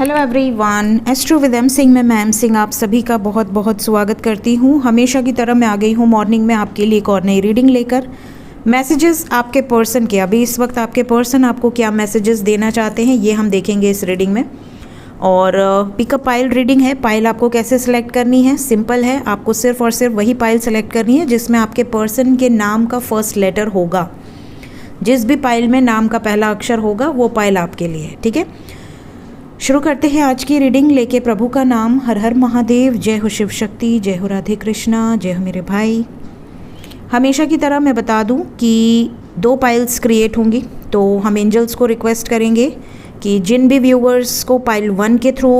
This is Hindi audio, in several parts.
Hello everyone, astro with M Singh में मैम सिंह आप सभी का बहुत बहुत स्वागत करती हूँ। हमेशा की तरह मैं आ गई हूँ मॉर्निंग में आपके लिए एक और नई रीडिंग लेकर। मैसेजेस आपके पर्सन के, अभी इस वक्त आपके पर्सन आपको क्या मैसेजेस देना चाहते हैं ये हम देखेंगे इस रीडिंग में। और पिकअप पाइल रीडिंग है। पाइल आपको कैसे सिलेक्ट करनी है, सिंपल है। आपको सिर्फ और सिर्फ वही पाइल सेलेक्ट करनी है जिसमें आपके पर्सन के नाम का फर्स्ट लेटर होगा। जिस भी पाइल में नाम का पहला अक्षर होगा वो पाइल आपके लिए है, ठीक है। शुरू करते हैं आज की रीडिंग लेके प्रभु का नाम। हर हर महादेव, जय हो शिव शक्ति, जय हो राधे कृष्णा, जय हो मेरे भाई। हमेशा की तरह मैं बता दूं कि 2 पाइल्स क्रिएट होंगी, तो हम एंजल्स को रिक्वेस्ट करेंगे कि जिन भी व्यूवर्स को पाइल 1 के थ्रू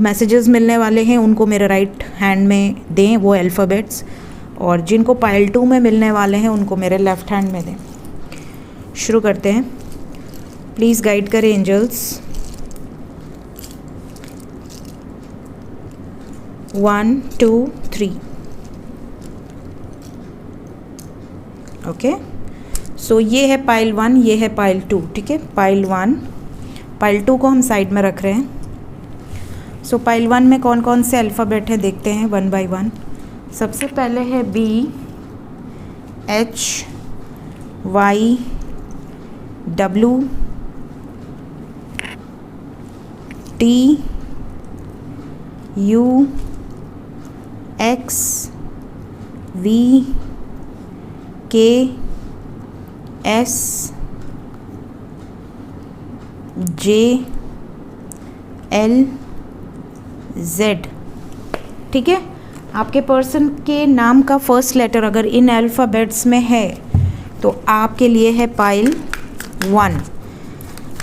मैसेजेस मिलने वाले हैं उनको मेरे राइट हैंड में दें वो अल्फ़ाबेट्स, और जिनको पाइल 2 में मिलने वाले हैं उनको मेरे लेफ़्ट हैंड में दें। शुरू करते हैं। प्लीज़ गाइड करें एंजल्स। 1 2 3। ओके, सो ये है पाइल 1, ये है पाइल 2, ठीक है। पाइल 1, पाइल 2 को हम साइड में रख रहे हैं। सो पाइल 1 में कौन कौन से अल्फ़ाबेट हैं देखते हैं 1 बाय 1। सबसे पहले है B, H, Y, W, T, U, X, V, K, S, J, L, Z, ठीक है। आपके पर्सन के नाम का फर्स्ट लेटर अगर इन अल्फ़ाबेट्स में है तो आपके लिए है पाइल 1।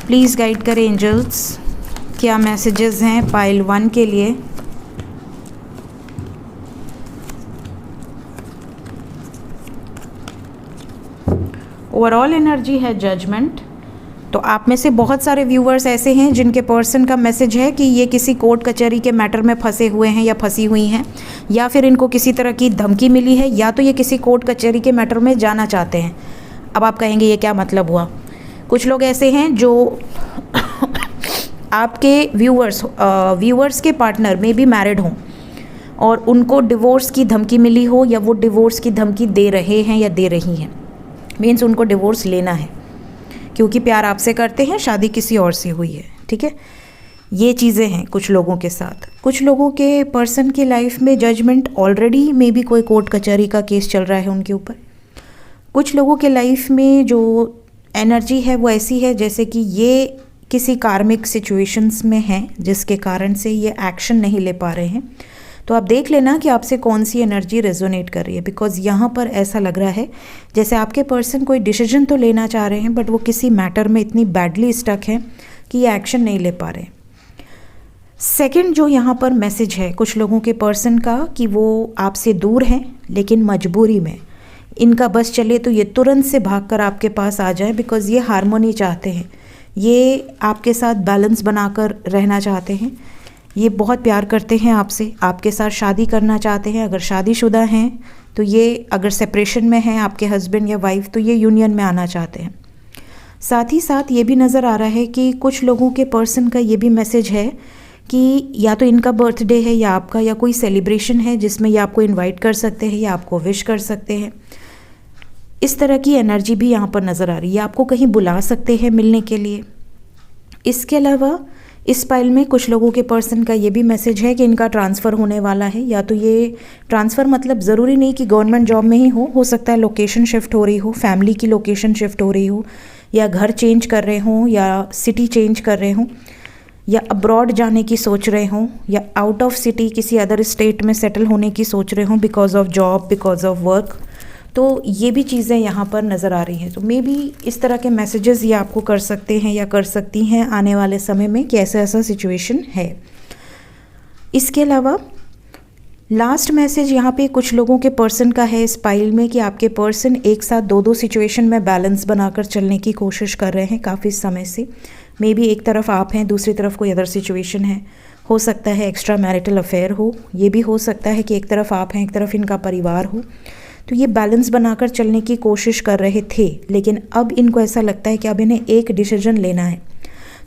प्लीज़ गाइड करें एंजल्स, क्या मैसेजेस हैं पाइल 1 के लिए। ओवरऑल एनर्जी है जजमेंट। तो आप में से बहुत सारे व्यूवर्स ऐसे हैं जिनके पर्सन का मैसेज है कि ये किसी कोर्ट कचहरी के मैटर में फंसे हुए हैं या फंसी हुई हैं, या फिर इनको किसी तरह की धमकी मिली है, या तो ये किसी कोर्ट कचहरी के मैटर में जाना चाहते हैं। अब आप कहेंगे ये क्या मतलब हुआ। कुछ लोग ऐसे हैं जो आपके व्यूवर्स के पार्टनर में भी मैरिड हों और उनको डिवोर्स की धमकी मिली हो, या वो डिवोर्स की धमकी दे रहे हैं या दे रही हैं। मीन्स उनको डिवोर्स लेना है क्योंकि प्यार आपसे करते हैं, शादी किसी और से हुई है, ठीक है। ये चीज़ें हैं कुछ लोगों के साथ। कुछ लोगों के पर्सन की लाइफ में जजमेंट ऑलरेडी मे बी कोई कोर्ट कचहरी का केस चल रहा है उनके ऊपर। कुछ लोगों के लाइफ में जो एनर्जी है वो ऐसी है जैसे कि ये किसी कार्मिक सिचुएशंस में हैं जिसके कारण से ये एक्शन नहीं ले पा रहे हैं। तो आप देख लेना कि आपसे कौन सी एनर्जी रेजोनेट कर रही है, बिकॉज यहाँ पर ऐसा लग रहा है जैसे आपके पर्सन कोई डिसीजन तो लेना चाह रहे हैं बट वो किसी मैटर में इतनी बैडली स्टक है कि ये एक्शन नहीं ले पा रहे। सेकंड जो यहाँ पर मैसेज है कुछ लोगों के पर्सन का कि वो आपसे दूर हैं लेकिन मजबूरी में इनका बस चले तो ये तुरंत से भागकर आपके पास आ जाए, बिकॉज ये हार्मोनी चाहते हैं, ये आपके साथ बैलेंस बनाकर रहना चाहते हैं, ये बहुत प्यार करते हैं आपसे, आपके साथ शादी करना चाहते हैं। अगर शादीशुदा हैं तो ये, अगर सेपरेशन में हैं आपके हस्बैंड या वाइफ तो ये यूनियन में आना चाहते हैं। साथ ही साथ ये भी नज़र आ रहा है कि कुछ लोगों के पर्सन का ये भी मैसेज है कि या तो इनका बर्थडे है या आपका, या कोई सेलिब्रेशन है जिसमें ये आपको इन्वाइट कर सकते हैं या आपको विश कर सकते हैं। इस तरह की एनर्जी भी यहाँ पर नज़र आ रही है। आपको कहीं बुला सकते हैं मिलने के लिए। इसके अलावा इस पाइल में कुछ लोगों के पर्सन का ये भी मैसेज है कि इनका ट्रांसफ़र होने वाला है, या तो ये ट्रांसफ़र मतलब ज़रूरी नहीं कि गवर्नमेंट जॉब में ही हो सकता है लोकेशन शिफ्ट हो रही हो, फैमिली की लोकेशन शिफ्ट हो रही हो, या घर चेंज कर रहे हों, या सिटी चेंज कर रहे हों, या अब्रॉड जाने की सोच रहे हों, या आउट ऑफ सिटी किसी अदर स्टेट में सेटल होने की सोच रहे हों because of job, because of work. तो ये भी चीज़ें यहाँ पर नज़र आ रही हैं। तो मे बी इस तरह के मैसेजेस ये आपको कर सकते हैं या कर सकती हैं आने वाले समय में कि ऐसा सिचुएशन है। इसके अलावा लास्ट मैसेज यहाँ पे कुछ लोगों के पर्सन का है इस पाइल में कि आपके पर्सन एक साथ दो सिचुएशन में बैलेंस बनाकर चलने की कोशिश कर रहे हैं काफ़ी समय से। मे बी एक तरफ आप हैं, दूसरी तरफ कोई अदर सिचुएशन है। हो सकता है एक्स्ट्रा मैरिटल अफेयर हो, ये भी हो सकता है कि एक तरफ आप हैं, एक तरफ इनका परिवार हो। तो ये बैलेंस बनाकर चलने की कोशिश कर रहे थे, लेकिन अब इनको ऐसा लगता है कि अब इन्हें एक डिसीजन लेना है।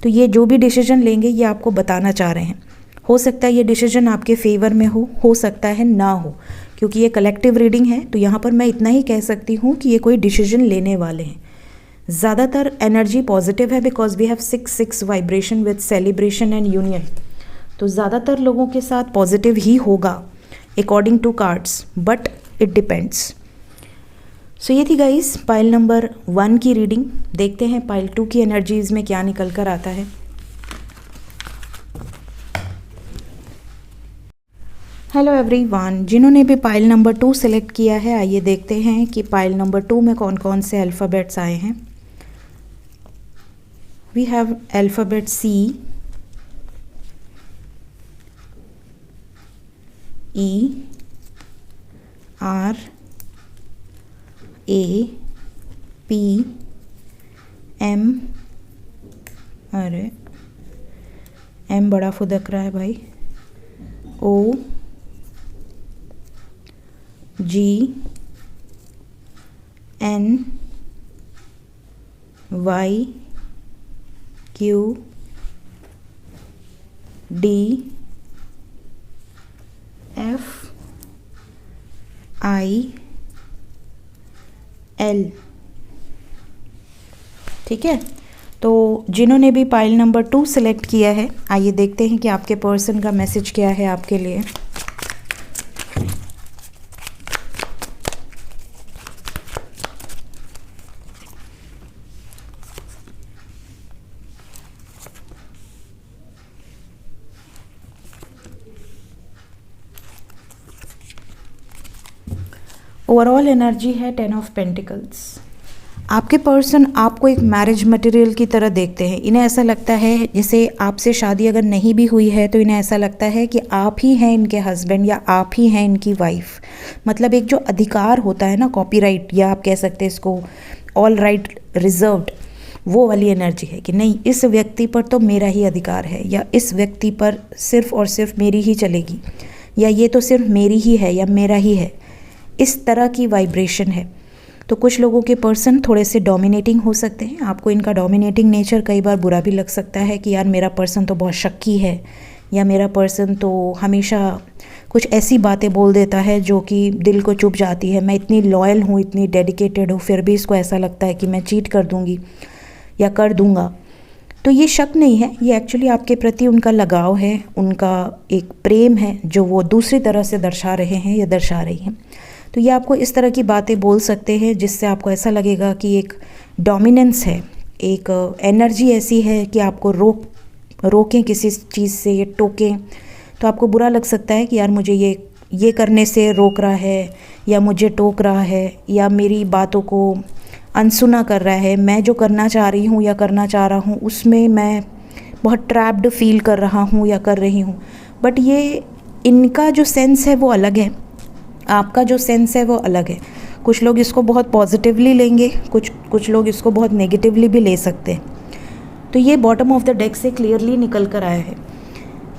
तो ये जो भी डिसीजन लेंगे ये आपको बताना चाह रहे हैं। हो सकता है ये डिसीजन आपके फेवर में हो सकता है ना हो, क्योंकि ये कलेक्टिव रीडिंग है। तो यहाँ पर मैं इतना ही कह सकती हूँ कि ये कोई डिसीजन लेने वाले हैं। ज़्यादातर एनर्जी पॉजिटिव है because we have 6 vibration with celebration and union. तो ज़्यादातर लोगों के साथ पॉजिटिव ही होगा according to cards, but it depends. So ये थी गाइस पाइल नंबर 1 की रीडिंग। देखते हैं पाइल 2 की एनर्जीज में क्या निकल कर आता है। हेलो एवरीवन, जिन्होंने भी पाइल नंबर 2 सेलेक्ट किया है, आइए देखते हैं कि पाइल नंबर 2 में कौन कौन से अल्फ़ाबेट्स आए हैं। We have alphabet C, E, R, A, P, M, अरे M बड़ा फुदक रहा है भाई, O, G, N, Y, Q, D, F, I, L। ठीक है, तो जिन्होंने भी पाइल नंबर 2 सेलेक्ट किया है, आइए देखते हैं कि आपके पर्सन का मैसेज क्या है आपके लिए। ओवरऑल एनर्जी है 10 ऑफ पेंटिकल्स। आपके पर्सन आपको एक मैरिज मटेरियल की तरह देखते हैं। इन्हें ऐसा लगता है जैसे आपसे शादी अगर नहीं भी हुई है तो इन्हें ऐसा लगता है कि आप ही हैं इनके हस्बैंड या आप ही हैं इनकी वाइफ। मतलब एक जो अधिकार होता है ना, कॉपीराइट, या आप कह सकते हैं इसको ऑल राइट रिजर्व्ड, वो वाली एनर्जी है कि नहीं, इस व्यक्ति पर तो मेरा ही अधिकार है, या इस व्यक्ति पर सिर्फ और सिर्फ मेरी ही चलेगी, या ये तो सिर्फ मेरी ही है या मेरा ही है। इस तरह की वाइब्रेशन है। तो कुछ लोगों के पर्सन थोड़े से डोमिनेटिंग हो सकते हैं। आपको इनका डोमिनेटिंग नेचर कई बार बुरा भी लग सकता है कि यार मेरा पर्सन तो बहुत शक्की है, या मेरा पर्सन तो हमेशा कुछ ऐसी बातें बोल देता है जो कि दिल को चुभ जाती है। मैं इतनी लॉयल हूँ, इतनी डेडिकेटेड हूँ, फिर भी इसको ऐसा लगता है कि मैं चीट कर दूँगी या कर दूँगा। तो ये शक नहीं है, ये एक्चुअली आपके प्रति उनका लगाव है, उनका एक प्रेम है जो वो दूसरी तरह से दर्शा रहे हैं या दर्शा रही हैं। तो ये आपको इस तरह की बातें बोल सकते हैं जिससे आपको ऐसा लगेगा कि एक डोमिनेंस है, एक एनर्जी ऐसी है कि आपको रोकें किसी चीज़ से, ये टोकें, तो आपको बुरा लग सकता है कि यार मुझे ये करने से रोक रहा है, या मुझे टोक रहा है, या मेरी बातों को अनसुना कर रहा है। मैं जो करना चाह रही हूँ या करना चाह रहा हूँ उसमें मैं बहुत ट्रैप्ड फील कर रहा हूँ या कर रही हूँ। बट ये इनका जो सेंस है वो अलग है, आपका जो सेंस है वो अलग है। कुछ लोग इसको बहुत पॉजिटिवली लेंगे, कुछ लोग इसको बहुत नेगेटिवली भी ले सकते हैं। तो ये बॉटम ऑफ द डेक से क्लियरली निकल कर आया है।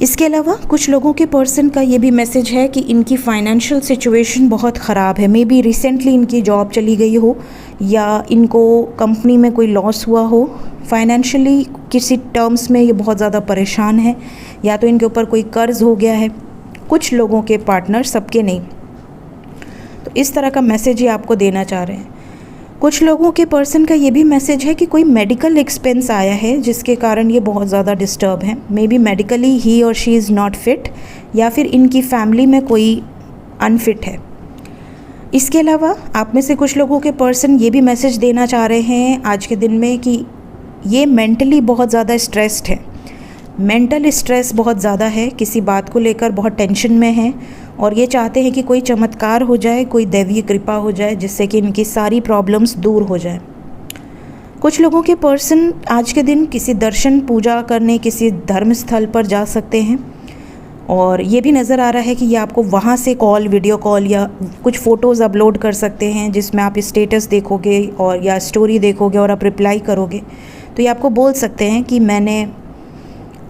इसके अलावा कुछ लोगों के पर्सन का ये भी मैसेज है कि इनकी फाइनेंशियल सिचुएशन बहुत ख़राब है। मे बी रिसेंटली इनकी जॉब चली गई हो, या इनको कंपनी में कोई लॉस हुआ हो, फाइनेंशियली किसी टर्म्स में ये बहुत ज़्यादा परेशान है, या तो इनके ऊपर कोई कर्ज हो गया है। कुछ लोगों के पार्टनर, सबके नहीं। तो इस तरह का मैसेज ये आपको देना चाह रहे हैं। कुछ लोगों के पर्सन का ये भी मैसेज है कि कोई मेडिकल एक्सपेंस आया है जिसके कारण ये बहुत ज़्यादा डिस्टर्ब है। मे बी मेडिकली ही और शी इज़ नॉट फिट, या फिर इनकी फैमिली में कोई अनफिट है। इसके अलावा आप में से कुछ लोगों के पर्सन ये भी मैसेज देना चाह रहे हैं आज के दिन में कि ये मेंटली बहुत ज़्यादा स्ट्रेस्ड है। मेंटल स्ट्रेस बहुत ज़्यादा है, किसी बात को लेकर बहुत टेंशन में है, और ये चाहते हैं कि कोई चमत्कार हो जाए, कोई दैवीय कृपा हो जाए जिससे कि इनकी सारी प्रॉब्लम्स दूर हो जाए। कुछ लोगों के पर्सन आज के दिन किसी दर्शन पूजा करने किसी धर्म स्थल पर जा सकते हैं, और ये भी नज़र आ रहा है कि ये आपको वहाँ से कॉल, वीडियो कॉल या कुछ फ़ोटोज़ अपलोड कर सकते हैं जिसमें आप स्टेटस देखोगे और या स्टोरी देखोगे और आप रिप्लाई करोगे। तो ये आपको बोल सकते हैं कि मैंने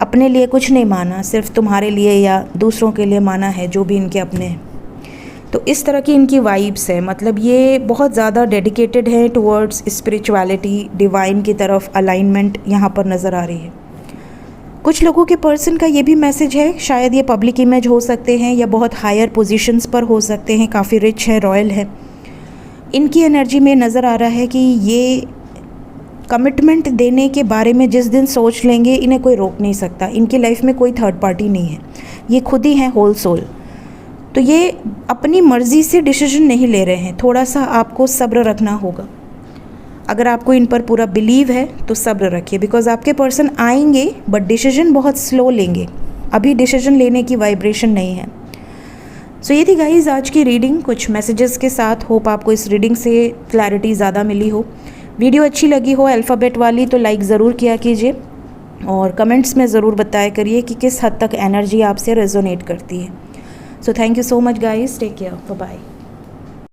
अपने लिए कुछ नहीं माना, सिर्फ तुम्हारे लिए या दूसरों के लिए माना है, जो भी इनके अपने हैं। तो इस तरह की इनकी वाइब्स है। मतलब ये बहुत ज़्यादा डेडिकेटेड है टुवर्ड्स स्पिरिचुअलिटी, डिवाइन की तरफ अलाइनमेंट यहाँ पर नज़र आ रही है। कुछ लोगों के पर्सन का ये भी मैसेज है, शायद ये पब्लिक इमेज हो सकते हैं या बहुत हायर पोजीशंस पर हो सकते हैं, काफ़ी रिच है, रॉयल है। इनकी एनर्जी में नज़र आ रहा है कि ये कमिटमेंट देने के बारे में जिस दिन सोच लेंगे, इन्हें कोई रोक नहीं सकता। इनकी लाइफ में कोई थर्ड पार्टी नहीं है, ये खुद ही हैं होल सोल। तो ये अपनी मर्ज़ी से डिसीजन नहीं ले रहे हैं, थोड़ा सा आपको सब्र रखना होगा। अगर आपको इन पर पूरा बिलीव है तो सब्र रखिए, बिकॉज आपके पर्सन आएंगे बट डिसीजन बहुत स्लो लेंगे। अभी डिसीजन लेने की वाइब्रेशन नहीं है। सो ये थी गाइज आज की रीडिंग, कुछ मैसेजेस के साथ। होप आपको इस रीडिंग से क्लैरिटी ज़्यादा मिली हो। वीडियो अच्छी लगी हो अल्फ़ाबेट वाली तो लाइक ज़रूर किया कीजिए, और कमेंट्स में ज़रूर बताया करिए कि किस हद तक एनर्जी आपसे रेजोनेट करती है। So thank you so much guys, take care, bye bye.